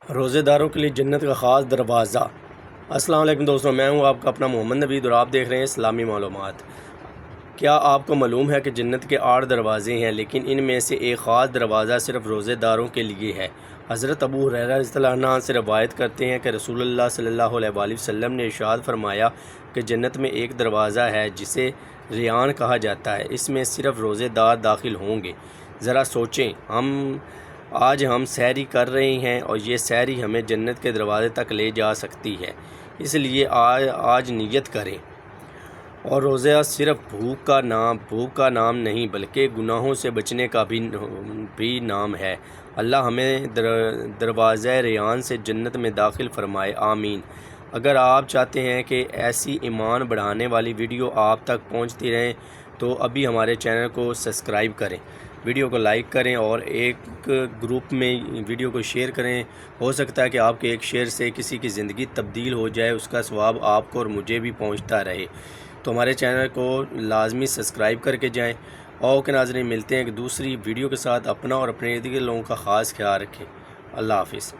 روزے داروں کے لیے جنت کا خاص دروازہ۔ السلام علیکم دوستوں، میں ہوں آپ کا اپنا محمد نوید اور آپ دیکھ رہے ہیں اسلامی معلومات۔ کیا آپ کو معلوم ہے کہ جنت کے 8 دروازے ہیں، لیکن ان میں سے ایک خاص دروازہ صرف روزے داروں کے لیے ہے۔ حضرت ابو ہریرہ رضی اللہ عنہ سے روایت کرتے ہیں کہ رسول اللہ صلی اللہ علیہ وآلہ وسلم نے ارشاد فرمایا کہ جنت میں ایک دروازہ ہے جسے ریان کہا جاتا ہے، اس میں صرف روزے دار داخل ہوں گے۔ ذرا سوچیں، آج ہم سحری کر رہے ہیں اور یہ سحری ہمیں جنت کے دروازے تک لے جا سکتی ہے، اس لیے آج نیت کریں۔ اور روزہ صرف بھوک کا نام نہیں بلکہ گناہوں سے بچنے کا بھی نام ہے۔ اللہ ہمیں دروازہ ریان سے جنت میں داخل فرمائے، آمین۔ اگر آپ چاہتے ہیں کہ ایسی ایمان بڑھانے والی ویڈیو آپ تک پہنچتی رہیں تو ابھی ہمارے چینل کو سبسکرائب کریں، ویڈیو کو لائک کریں اور ایک گروپ میں ویڈیو کو شیئر کریں۔ ہو سکتا ہے کہ آپ کے ایک شیئر سے کسی کی زندگی تبدیل ہو جائے، اس کا ثواب آپ کو اور مجھے بھی پہنچتا رہے۔ تو ہمارے چینل کو لازمی سبسکرائب کر کے جائیں۔ اوکے ناظرین، ملتے ہیں ایک دوسری ویڈیو کے ساتھ۔ اپنا اور اپنے ارد گرد لوگوں کا خاص خیال رکھیں۔ اللہ حافظ۔